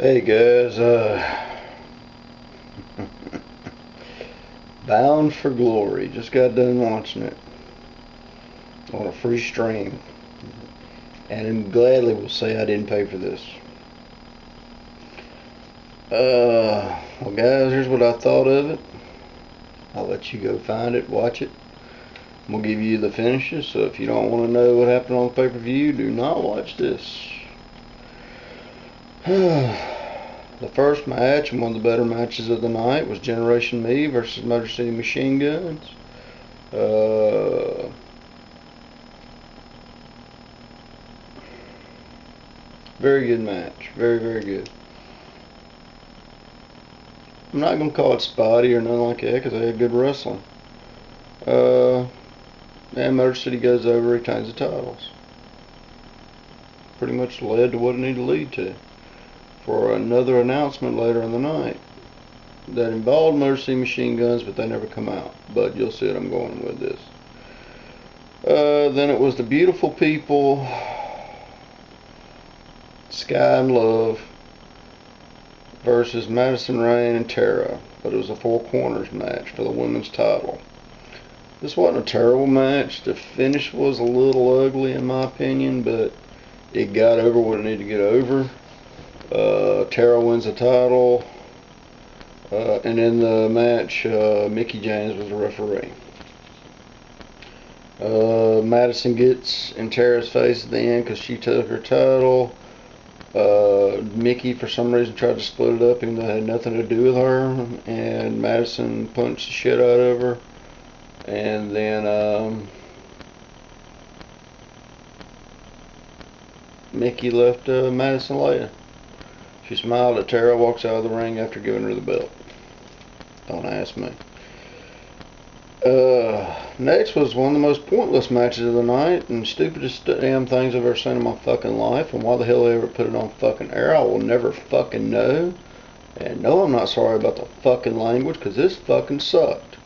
Hey guys, Bound for Glory. Just got done watching it on a free stream, and gladly will say I didn't pay for this. Well guys, here's what I thought of it. I'll let you go find it, watch it. I'm gonna give you the finishes, so if you don't want to know what happened on the pay-per-view, do not watch this. The first match, and one of the better matches of the night, was Generation Me versus Motor City Machine Guns. Very good match. Very, very good. I'm not going to call it spotty or nothing like that because they had good wrestling. And Motor City goes over, retains the titles. Pretty much led to what it needed to lead to. For another announcement later in the night that involved Motor City Machine Guns, but they never come out. But you'll see what I'm going with this. Then it was the Beautiful People, Sky and Love versus Madison Rayne and Tara, but it was a Four Corners match for the women's title. This wasn't a terrible match. The finish was a little ugly in my opinion, but it got over what it needed to get over. Tara wins the title, and in the match, Mickie James was the referee. Madison gets in Tara's face at the end because she took her title. Mickie, for some reason, tried to split it up even though it had nothing to do with her, and Madison punched the shit out of her. And then Mickie left Madison laying. She smiled at Tara, walks out of the ring after giving her the belt. Don't ask me. Next was one of the most pointless matches of the night and stupidest damn things I've ever seen in my fucking life. And why the hell they ever put it on fucking air, I will never fucking know. And no, I'm not sorry about the fucking language, because this fucking sucked.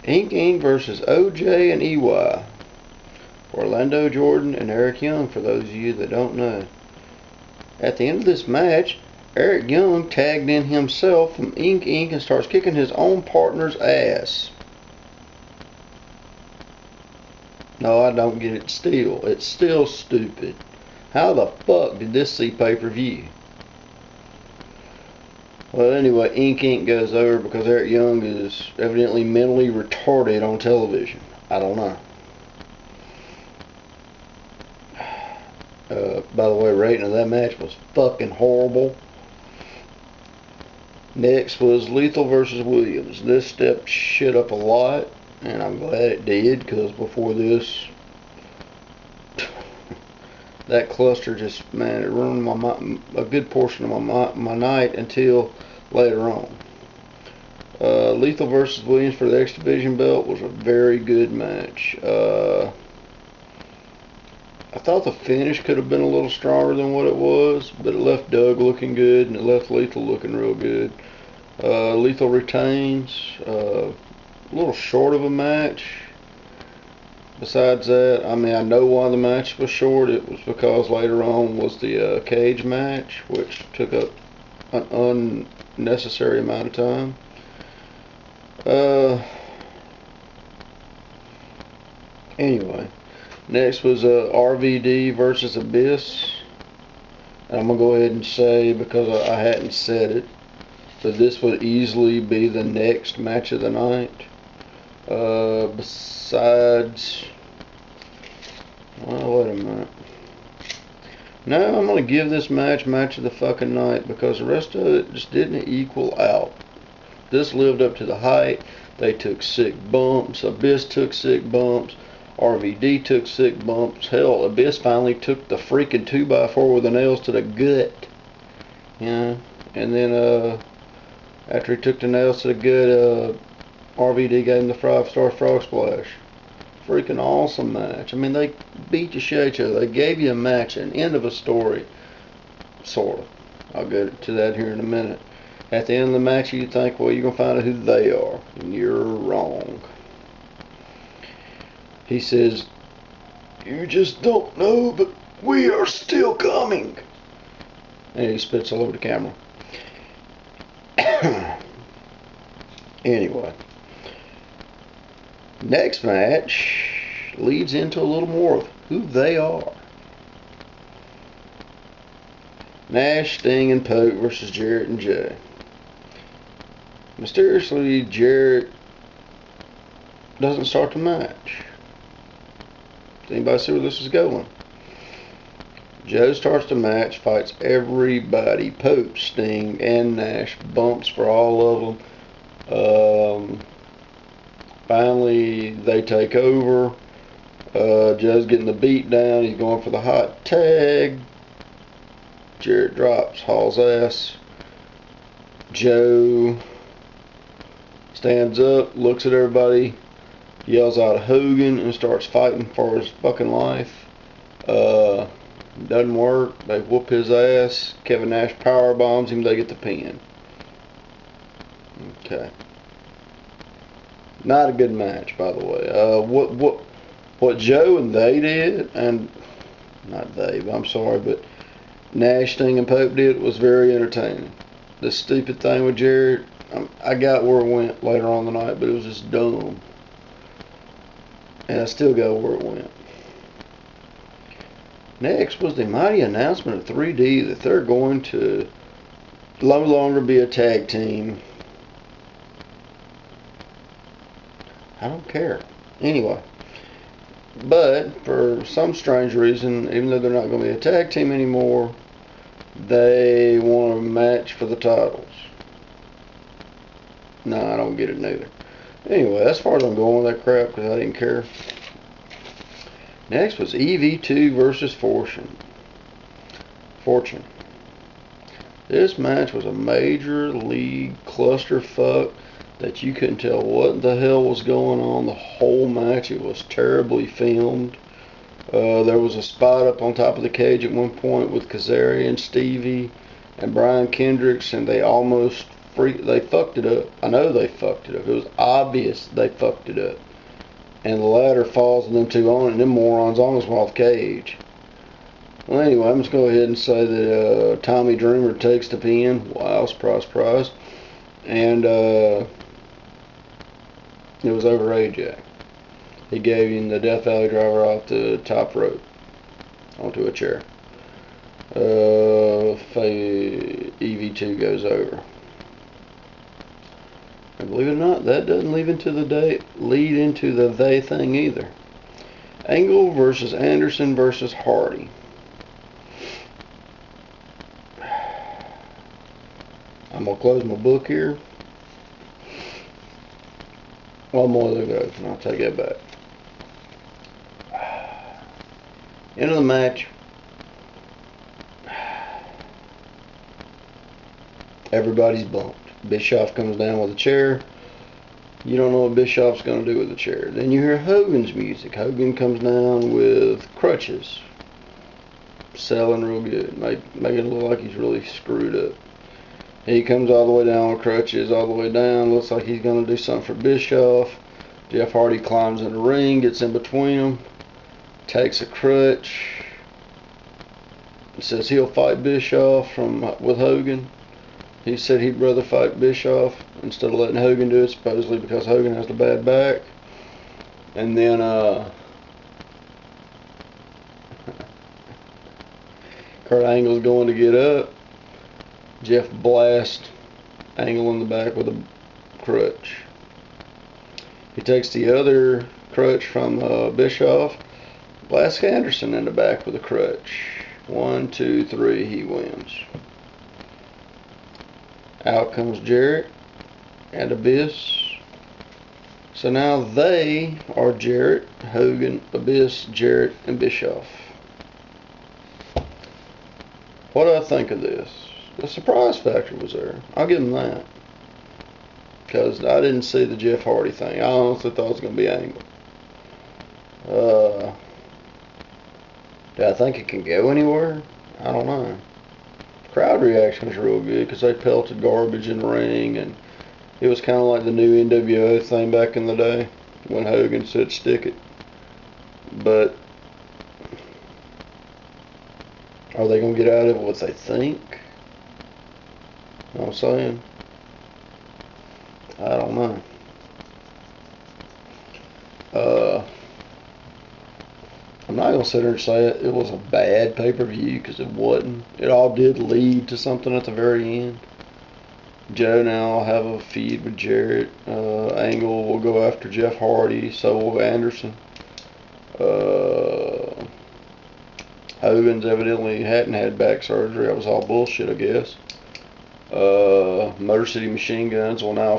Ink Inc. versus OJ and EY. Orlando Jordan and Eric Young, for those of you that don't know. At the end of this match, Eric Young tagged in himself from Ink Inc. and starts kicking his own partner's ass. No, I don't get it still. It's still stupid. How the fuck did this see pay-per-view? Well, anyway, Ink Inc. goes over because Eric Young is evidently mentally retarded on television. I don't know. By the way, rating of that match was fucking horrible. Next was Lethal versus Williams. This stepped shit up a lot, and I'm glad it did, because before this, that cluster just, man, it ruined a good portion of my night until later on. Lethal versus Williams for the X Division belt was a very good match. I thought the finish could have been a little stronger than what it was, but it left Doug looking good and it left Lethal looking real good. Lethal retains. A little short of a match. Besides that, I mean, I know why the match was short. It was because later on was the cage match, which took up an unnecessary amount of time. Anyway, next was RVD versus Abyss. And I'm going to go ahead and say, because I hadn't said it, that this would easily be the next match of the night. Besides, well, wait a minute. No, I'm going to give this match of the fucking night, because the rest of it just didn't equal out. This lived up to the hype. They took sick bumps. Abyss took sick bumps. RVD took sick bumps. Hell, Abyss finally took the freaking 2x4 with the nails to the gut. You know? And then, after he took the nails to the gut, RVD gave him the 5-star frog splash. Freaking awesome match. I mean, they beat the shit out of each other. They gave you a match, an end of a story. Sort of. I'll get to that here in a minute. At the end of the match, you think, well, you're going to find out who they are. And you're wrong. He says, you just don't know, but we are still coming. And he spits all over the camera. Anyway. Next match leads into a little more of who they are. Nash, Sting, and Pope versus Jarrett and Jay. Mysteriously, Jarrett doesn't start the match. Does anybody see where this is going? Joe starts the match, fights everybody. Pope, Sting, and Nash. Bumps for all of them. Finally, they take over. Joe's getting the beat down. He's going for the hot tag. Jarrett drops, hauls ass. Joe stands up, looks at everybody, yells out Hogan, and starts fighting for his fucking life. Doesn't work. They whoop his ass. Kevin Nash power bombs him. They get the pin. Okay. Not a good match, by the way. What Joe and they did, and not they, I'm sorry, but Nash, Sting, and Pope did was very entertaining. The stupid thing with Jarrett, I got where it went later on the night, but it was just dumb. And I still got where it went. Next was the mighty announcement of 3D that they're going to no longer be a tag team. I don't care. Anyway. But for some strange reason, even though they're not going to be a tag team anymore, they want a match for the titles. No, I don't get it neither. Anyway, as far as I'm going with that crap, because I didn't care. Next was EV2 versus Fortune. This match was a major league clusterfuck that you couldn't tell what the hell was going on the whole match. It was terribly filmed. There was a spot up on top of the cage at one point with Kazarian, Stevie, and Brian Kendricks, and they almost they fucked it up. I know they fucked it up. It was obvious they fucked it up. And the ladder falls and them two on it, and them morons almost went off the cage. Well, anyway, I'm just going to go ahead and say that Tommy Dreamer takes the pin. Wow, surprise, surprise. And it was over Ajax. He gave him the Death Valley driver off the top rope onto a chair. EV2 goes over. And believe it or not, that doesn't lead into the they thing either. Angle versus Anderson versus Hardy. I'm going to close my book here. One more to go, and I'll take it back. End of the match. Everybody's bumped. Bischoff comes down with a chair. You don't know what Bischoff's going to do with the chair. Then you hear Hogan's music. Hogan comes down with crutches. Selling real good. Making it look like he's really screwed up. He comes all the way down with crutches, all the way down. Looks like he's going to do something for Bischoff. Jeff Hardy climbs in the ring, gets in between them, takes a crutch. Says he'll fight Bischoff with Hogan. He said he'd rather fight Bischoff instead of letting Hogan do it, supposedly because Hogan has the bad back. And then Kurt Angle's going to get up. Jeff blasts Angle in the back with a crutch. He takes the other crutch from Bischoff, blasts Anderson in the back with a crutch. 1, 2, 3, he wins. Out comes Jarrett and Abyss. So now they are Jarrett, Hogan, Abyss, Jarrett, and Bischoff. What do I think of this? The surprise factor was there. I'll give them that. Because I didn't see the Jeff Hardy thing. I honestly thought it was going to be Angle. Do I think it can go anywhere? I don't know. Crowd reaction was real good because they pelted garbage in the ring, and it was kind of like the new NWO thing back in the day when Hogan said stick it. But Are they going to get out of it what they think? You know what I'm saying? I don't know. I'm not going to sit there and say it was a bad pay-per-view, because it wasn't. It all did lead to something at the very end. Joe now will have a feud with Jarrett. Angle will go after Jeff Hardy. So will Anderson. Hogan's evidently hadn't had back surgery. That was all bullshit, I guess. Motor City Machine Guns will now